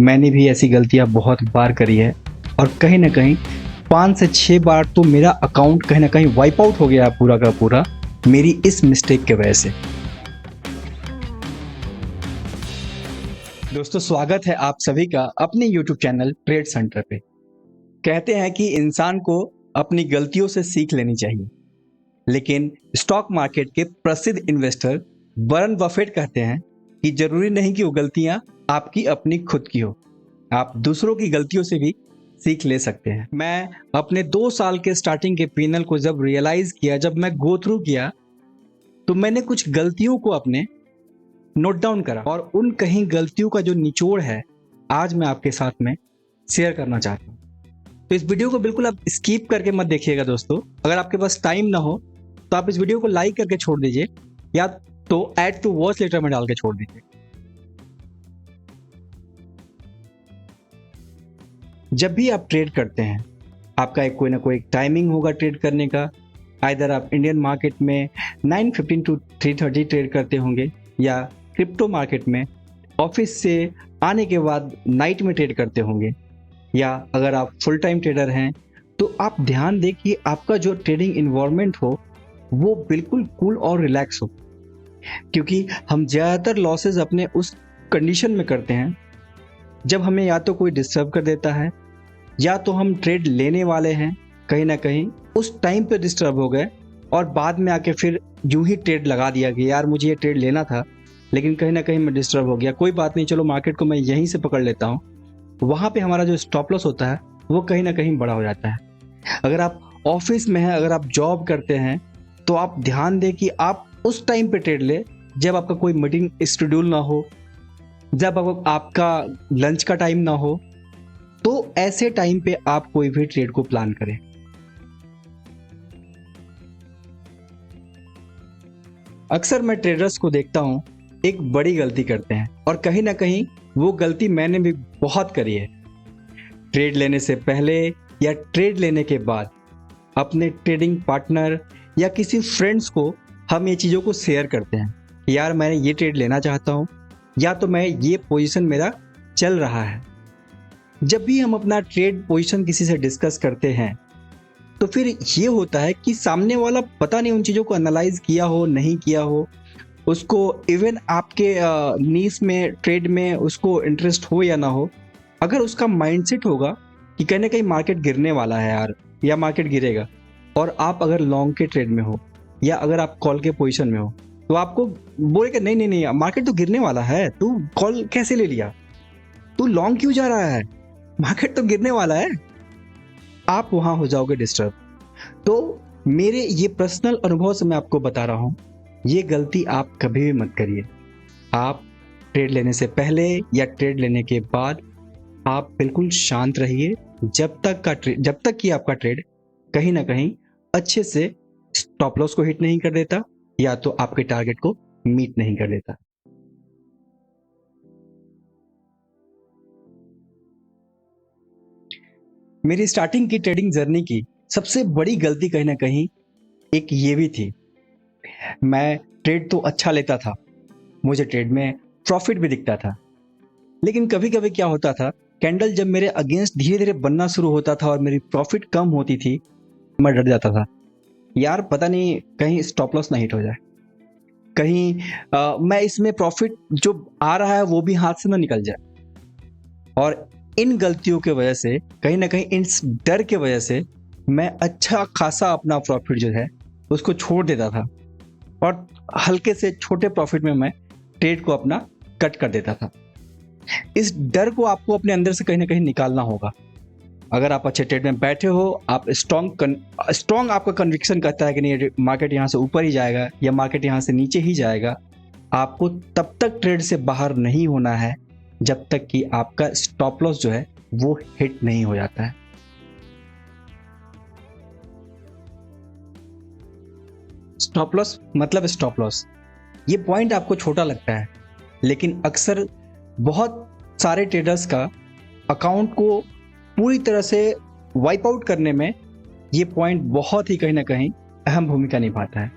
मैंने भी ऐसी गलतियां बहुत बार करी है और कहीं ना कहीं 5 से 6 बार तो मेरा अकाउंट कहीं ना कहीं वाइप आउट हो गया पूरा का पूरा मेरी इस मिस्टेक के वजह से। दोस्तों, स्वागत है आप सभी का अपने YouTube चैनल ट्रेड सेंटर पे। कहते हैं कि इंसान को अपनी गलतियों से सीख लेनी चाहिए, लेकिन स्टॉक मार्केट के प्रसिद्ध इन्वेस्टर वॉरेन बफेट कहते हैं कि जरूरी नहीं कि वो गलतियां आपकी अपनी खुद की हो, आप दूसरों की गलतियों से भी सीख ले सकते हैं। मैं अपने 2 साल के स्टार्टिंग के पैनल को जब रियलाइज किया, जब मैं गो थ्रू किया, तो मैंने कुछ गलतियों को अपने नोट डाउन करा और उन कहीं गलतियों का जो निचोड़ है आज मैं आपके साथ में शेयर करना चाहता हूँ। तो इस वीडियो को बिल्कुल आप स्किप करके मत देखिएगा दोस्तों। अगर आपके पास टाइम ना हो तो आप इस वीडियो को लाइक करके छोड़ दीजिए या तो ऐड टू वॉच लेटर में डाल के छोड़ दीजिए। जब भी आप ट्रेड करते हैं आपका एक कोई ना कोई टाइमिंग होगा ट्रेड करने का। आइदर आप इंडियन मार्केट में 9:15 टू 3:30 ट्रेड करते होंगे या क्रिप्टो मार्केट में ऑफिस से आने के बाद नाइट में ट्रेड करते होंगे, या अगर आप फुल टाइम ट्रेडर हैं तो आप ध्यान दें कि आपका जो ट्रेडिंग इन्वायरमेंट हो वो बिल्कुल कूल और रिलैक्स हो, क्योंकि हम ज़्यादातर लॉसेस अपने उस कंडीशन में करते हैं जब हमें या तो कोई डिस्टर्ब कर देता है या तो हम ट्रेड लेने वाले हैं कहीं ना कहीं उस टाइम पे डिस्टर्ब हो गए और बाद में आके फिर यूं ही ट्रेड लगा दिया कि यार मुझे ये ट्रेड लेना था लेकिन कहीं ना कहीं मैं डिस्टर्ब हो गया, कोई बात नहीं, चलो मार्केट को मैं यहीं से पकड़ लेता हूँ। वहाँ पे हमारा जो स्टॉप लॉस होता है वो कहीं ना कहीं बड़ा हो जाता है। अगर आप ऑफिस में हैं, अगर आप जॉब करते हैं तो आप ध्यान दें कि आप उस टाइम पे ट्रेड ले जब आपका कोई मीटिंग शेड्यूल ना हो, जब आपका लंच का टाइम ना हो, तो ऐसे टाइम पे आप कोई भी ट्रेड को प्लान करें। अक्सर मैं ट्रेडर्स को देखता हूं एक बड़ी गलती करते हैं और कहीं ना कहीं वो गलती मैंने भी बहुत करी है। ट्रेड लेने से पहले या ट्रेड लेने के बाद अपने ट्रेडिंग पार्टनर या किसी फ्रेंड्स को हम ये चीज़ों को शेयर करते हैं, यार मैं ये ट्रेड लेना चाहता हूँ या तो मैं ये पोजीशन मेरा चल रहा है। जब भी हम अपना ट्रेड पोजीशन किसी से डिस्कस करते हैं तो फिर ये होता है कि सामने वाला पता नहीं उन चीज़ों को एनालाइज किया हो नहीं किया हो, उसको इवन आपके नीस में ट्रेड में उसको इंटरेस्ट हो या ना हो, अगर उसका माइंडसेट होगा कि कहीं ना कहीं मार्केट गिरने वाला है यार या मार्केट गिरेगा, और आप अगर लॉन्ग के ट्रेड में हो या अगर आप कॉल के पोजीशन में हो तो आपको बोलेगा नहीं नहीं नहीं मार्केट तो गिरने वाला है, तू कॉल कैसे ले लिया, तू लॉन्ग क्यों जा रहा है, मार्केट तो गिरने वाला है। आप वहां हो जाओगे डिस्टर्ब। तो मेरे ये पर्सनल अनुभव से मैं आपको बता रहा हूं, ये गलती आप कभी भी मत करिए। आप ट्रेड लेने से पहले या ट्रेड लेने के बाद आप बिल्कुल शांत रहिए जब तक कि आपका ट्रेड कहीं ना कहीं अच्छे से स्टॉप लॉस को हिट नहीं कर देता या तो आपके टारगेट को मीट नहीं कर देता। मेरी स्टार्टिंग की ट्रेडिंग जर्नी की सबसे बड़ी गलती कहीं ना कहीं एक ये भी थी, मैं ट्रेड तो अच्छा लेता था, मुझे ट्रेड में प्रॉफिट भी दिखता था, लेकिन कभी कभी क्या होता था, कैंडल जब मेरे अगेंस्ट धीरे धीरे बनना शुरू होता था और मेरी प्रॉफिट कम होती थी, मैं डर जाता था, यार पता नहीं कहीं स्टॉप लॉस ना हिट हो जाए, कहीं मैं इसमें प्रॉफिट जो आ रहा है वो भी हाथ से ना निकल जाए। और इन गलतियों के वजह से कहीं ना कहीं इस डर के वजह से मैं अच्छा खासा अपना प्रॉफिट जो है उसको छोड़ देता था और हल्के से छोटे प्रॉफिट में मैं ट्रेड को अपना कट कर देता था। इस डर को आपको अपने अंदर से कहीं ना कहीं निकालना होगा। अगर आप अच्छे ट्रेड में बैठे हो, आप स्ट्रॉन्ग आपका कन्विक्शन कहता है कि नहीं मार्केट यहाँ से ऊपर ही जाएगा या मार्केट यहाँ से नीचे ही जाएगा, आपको तब तक ट्रेड से बाहर नहीं होना है जब तक कि आपका स्टॉप लॉस जो है वो हिट नहीं हो जाता है। स्टॉप लॉस मतलब स्टॉप लॉस, ये पॉइंट आपको छोटा लगता है, लेकिन अक्सर बहुत सारे ट्रेडर्स का अकाउंट को पूरी तरह से वाइप आउट करने में ये पॉइंट बहुत ही कहीं ना कहीं अहम भूमिका निभाता है।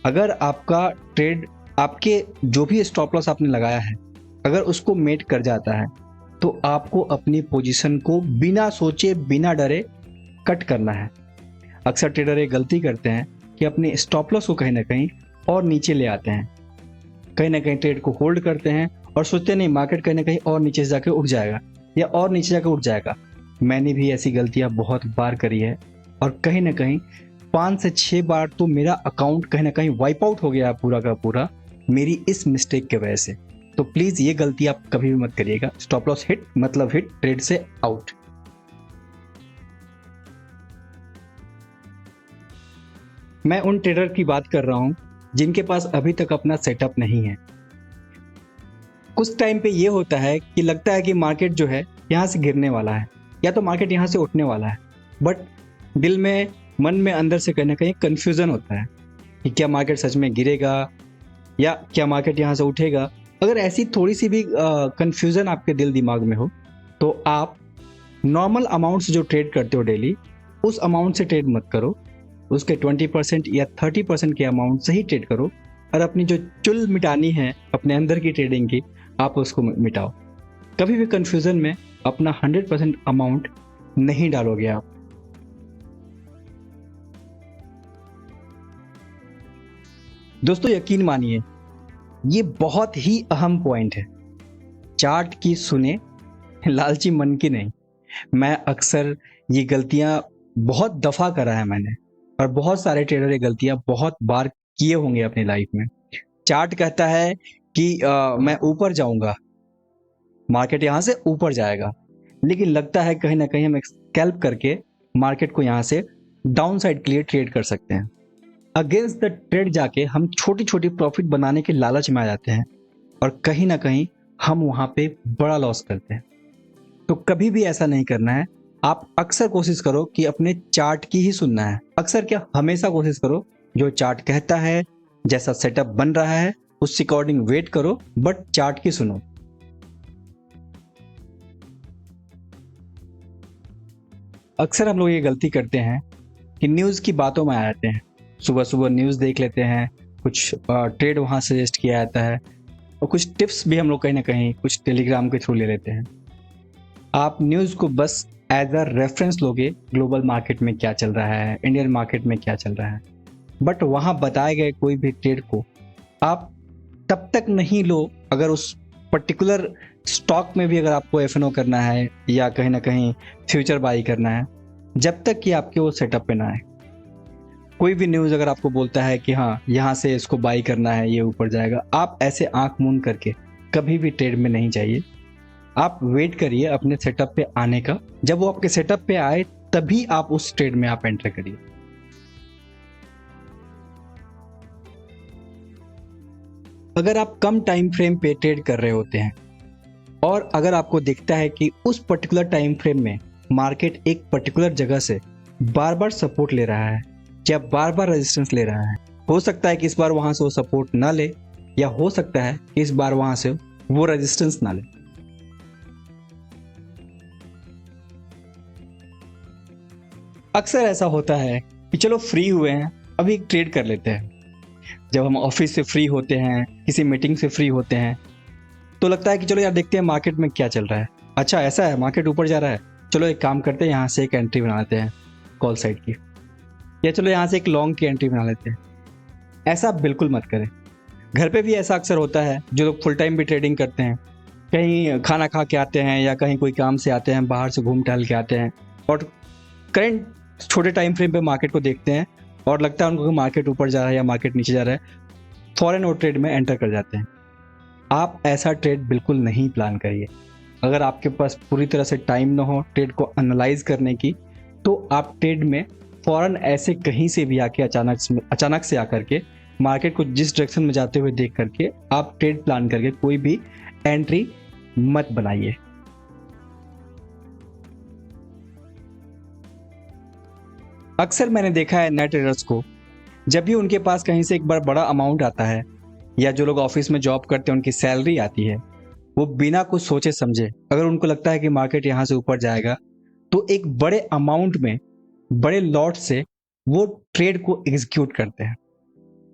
अगर आपका ट्रेड, आपके जो भी स्टॉप लॉस आपने लगाया है, अगर उसको मेट कर जाता है तो आपको अपनी पोजीशन को बिना सोचे बिना डरे कट करना है। अक्सर ट्रेडर एक गलती करते हैं कि अपने स्टॉप लॉस को कहीं ना कहीं और नीचे ले आते हैं, कहीं ना कहीं ट्रेड को होल्ड करते हैं और सोचते नहीं मार्केट कहीं ना कहीं और नीचे से जाके उठ जाएगा या और नीचे जाकर उठ जाएगा। मैंने भी ऐसी गलतियां बहुत बार करी है और कहीं ना कहीं 5 से 6 बार तो मेरा अकाउंट कहीं ना कहीं वाइप आउट हो गया पूरा का पूरा मेरी इस मिस्टेक के वजह से। तो प्लीज ये गलती आप कभी भी मत करिएगा। स्टॉप लॉस हिट मतलब हिट, ट्रेड से आउट। मैं उन ट्रेडर की बात कर रहा हूं जिनके पास अभी तक अपना सेटअप नहीं है। कुछ टाइम पे ये होता है कि लगता है कि मार्केट जो है यहाँ से गिरने वाला है या तो मार्केट यहाँ से उठने वाला है, बट दिल में मन में अंदर से कहीं ना कहीं कंफ्यूजन होता है कि क्या मार्केट सच में गिरेगा या क्या मार्केट यहाँ से उठेगा। अगर ऐसी थोड़ी सी भी कंफ्यूजन आपके दिल दिमाग में हो तो आप नॉर्मल अमाउंट से जो ट्रेड करते हो डेली, उस अमाउंट से ट्रेड मत करो, उसके 20% या 30% के अमाउंट से ही ट्रेड करो और अपनी जो चुल मिटानी है अपने अंदर की ट्रेडिंग की, आप उसको मिटाओ। कभी भी कंफ्यूजन में अपना 100% अमाउंट नहीं डालोगे आप। दोस्तों यकीन मानिए ये बहुत ही अहम पॉइंट है, चार्ट की सुने लालची मन की नहीं। मैं अक्सर ये गलतियां बहुत दफा करा है मैंने, और बहुत सारे ट्रेडर ये गलतियां बहुत बार किए होंगे अपनी लाइफ में। चार्ट कहता है कि मैं ऊपर जाऊंगा, मार्केट यहां से ऊपर जाएगा, लेकिन लगता है कहीं ना कहीं हम स्कैल्प करके मार्केट को यहां से डाउन साइड के लिए ट्रेड कर सकते हैं। अगेंस्ट द ट्रेड जाके हम छोटी छोटी प्रॉफिट बनाने के लालच में आ जाते हैं और कहीं ना कहीं हम वहां पे बड़ा लॉस करते हैं। तो कभी भी ऐसा नहीं करना है। आप अक्सर कोशिश करो कि अपने चार्ट की ही सुनना है। अक्सर क्या, हमेशा कोशिश करो जो चार्ट कहता है, जैसा सेटअप बन रहा है उस अकॉर्डिंग वेट करो, बट चार्ट की सुनो। अक्सर हम लोग ये गलती करते हैं कि न्यूज़ की बातों में आ जाते हैं। सुबह सुबह न्यूज़ देख लेते हैं, कुछ ट्रेड वहाँ सजेस्ट किया जाता है और कुछ टिप्स भी हम लोग कहीं ना कहीं कुछ टेलीग्राम के थ्रू ले लेते हैं। आप न्यूज़ को बस एज अ रेफरेंस लोगे, ग्लोबल मार्केट में क्या चल रहा है, इंडियन मार्केट में क्या चल रहा है, बट वहाँ बताए गए कोई भी ट्रेड को आप तब तक नहीं लो अगर उस पर्टिकुलर स्टॉक में भी अगर आपको एफएनओ करना है या कहीं ना कहीं फ्यूचर बाई करना है, जब तक कि आपके वो सेटअप पे ना आए। कोई भी न्यूज़ अगर आपको बोलता है कि हाँ यहाँ से इसको बाई करना है, ये ऊपर जाएगा, आप ऐसे आंख मूंद करके कभी भी ट्रेड में नहीं जाइए। आप वेट करिए अपने सेटअप पे आने का। जब वो आपके सेटअप पे आए तभी आप उस ट्रेड में आप एंटर करिए। अगर आप कम टाइम फ्रेम पे ट्रेड कर रहे होते हैं और अगर आपको दिखता है कि उस पर्टिकुलर टाइम फ्रेम में मार्केट एक पर्टिकुलर जगह से बार बार सपोर्ट ले रहा है या बार बार रेजिस्टेंस ले रहा है, हो सकता है कि इस बार वहां से वो सपोर्ट ना ले, या हो सकता है कि इस बार वहां से वो रेजिस्टेंस ना ले। अक्सर ऐसा होता है कि चलो फ्री हुए हैं, अभी एक ट्रेड कर लेते हैं। जब हम ऑफिस से फ्री होते हैं, किसी मीटिंग से फ्री होते हैं, तो लगता है कि चलो यार देखते हैं मार्केट में क्या चल रहा है। अच्छा ऐसा है, मार्केट ऊपर जा रहा है, चलो एक काम करते हैं, यहाँ से एक एंट्री बना लेते हैं कॉल साइड की, या चलो यहाँ से एक लॉन्ग की एंट्री बना लेते हैं। ऐसा बिल्कुल मत करें। घर पे भी ऐसा अक्सर होता है, जो लोग फुल टाइम भी ट्रेडिंग करते हैं, कहीं खाना खा के आते हैं या कहीं कोई काम से आते हैं, बाहर से घूम टहल के आते हैं और करंट छोटे टाइम फ्रेम पे मार्केट को देखते हैं और लगता है उनको कि मार्केट ऊपर जा रहा है या मार्केट नीचे जा रहा है, फॉरेन वो ट्रेड में एंटर कर जाते हैं। आप ऐसा ट्रेड बिल्कुल नहीं प्लान करिए। अगर आपके पास पूरी तरह से टाइम ना हो ट्रेड को एनालाइज करने की, तो आप ट्रेड में फौरन ऐसे कहीं से भी आके अचानक से आकर के मार्केट को जिस डायरेक्शन में जाते हुए देख करके आप ट्रेड प्लान करके कोई भी एंट्री मत बनाइए। अक्सर मैंने देखा है नए ट्रेडर्स को, जब भी उनके पास कहीं से एक बार बड़ा अमाउंट आता है या जो लोग ऑफिस में जॉब करते हैं उनकी सैलरी आती है, वो बिना कुछ सोचे समझे अगर उनको लगता है कि मार्केट यहाँ से ऊपर जाएगा तो एक बड़े अमाउंट में बड़े लॉट से वो ट्रेड को एग्जीक्यूट करते हैं।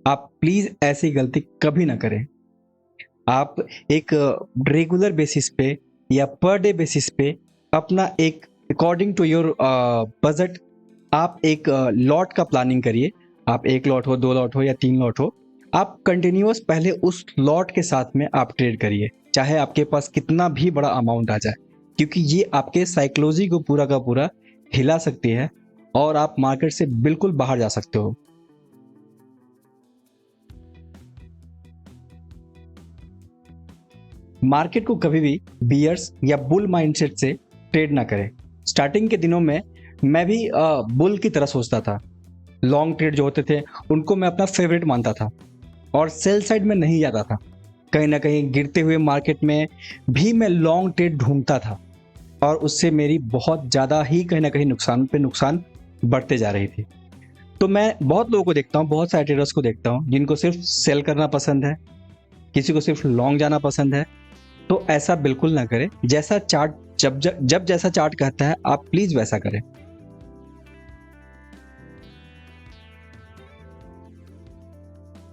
आप प्लीज ऐसी गलती कभी ना करें। आप एक रेगुलर बेसिस पे या पर डे बेसिस पे अपना एक अकॉर्डिंग टू योर बजट आप एक लॉट का प्लानिंग करिए। आप 1 लॉट हो, 2 लॉट हो या 3 लॉट हो, आप कंटिन्यूअस पहले उस लॉट के साथ में आप ट्रेड करिए, चाहे आपके पास कितना भी बड़ा अमाउंट आ जाए, क्योंकि ये आपके साइकोलॉजी को पूरा का पूरा हिला सकती है और आप मार्केट से बिल्कुल बाहर जा सकते हो। मार्केट को कभी भी बियर्स या बुल माइंडसेट से ट्रेड ना करें। स्टार्टिंग के दिनों में मैं भी बुल की तरह सोचता था। लॉन्ग ट्रेड जो होते थे उनको मैं अपना फेवरेट मानता था और सेल साइड में नहीं जाता था। कहीं ना कहीं गिरते हुए मार्केट में भी मैं लॉन्ग ट्रेड ढूंढता था और उससे मेरी बहुत ज़्यादा ही कहीं ना कहीं नुकसान पे नुकसान बढ़ते जा रही थी। तो मैं बहुत लोगों को देखता हूँ, बहुत सारे ट्रेडर्स को देखता हूँ जिनको सिर्फ सेल करना पसंद है, किसी को सिर्फ लॉन्ग जाना पसंद है। तो ऐसा बिल्कुल ना करें। जैसा चार्ट जब जैसा चार्ट कहता है आप प्लीज वैसा करें।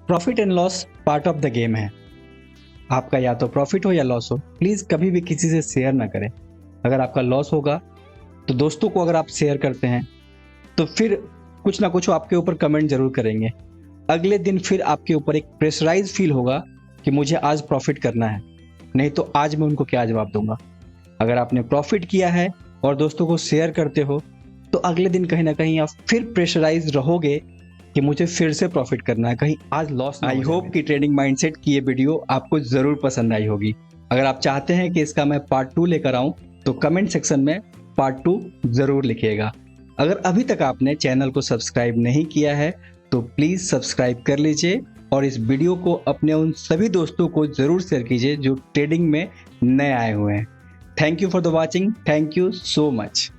Profit and loss part of the game है। आपका या तो प्रॉफिट हो या लॉस हो, प्लीज कभी भी किसी से शेयर ना करें। अगर आपका लॉस होगा तो दोस्तों को अगर आप शेयर करते हैं तो फिर कुछ ना कुछ वो आपके ऊपर कमेंट जरूर करेंगे। अगले दिन फिर आपके ऊपर एक प्रेशराइज फील होगा कि मुझे आज प्रॉफिट करना है, नहीं तो आज मैं उनको क्या जवाब दूंगा। अगर आपने प्रॉफिट किया है और दोस्तों को शेयर करते हो तो अगले दिन कहीं ना कहीं आप फिर प्रेशराइज रहोगे कि मुझे फिर से प्रॉफिट करना है, कहीं आज लॉस। आई होप कि ट्रेडिंग माइंडसेट की ये वीडियो आपको जरूर पसंद आई होगी। अगर आप चाहते हैं कि इसका मैं पार्ट 2 लेकर आऊं तो कमेंट सेक्शन में पार्ट 2 जरूर लिखिएगा। अगर अभी तक आपने चैनल को सब्सक्राइब नहीं किया है तो प्लीज सब्सक्राइब कर लीजिए और इस वीडियो को अपने उन सभी दोस्तों को जरूर शेयर कीजिए जो ट्रेडिंग में नए आए हुए हैं। Thank you for the watching. Thank you so much.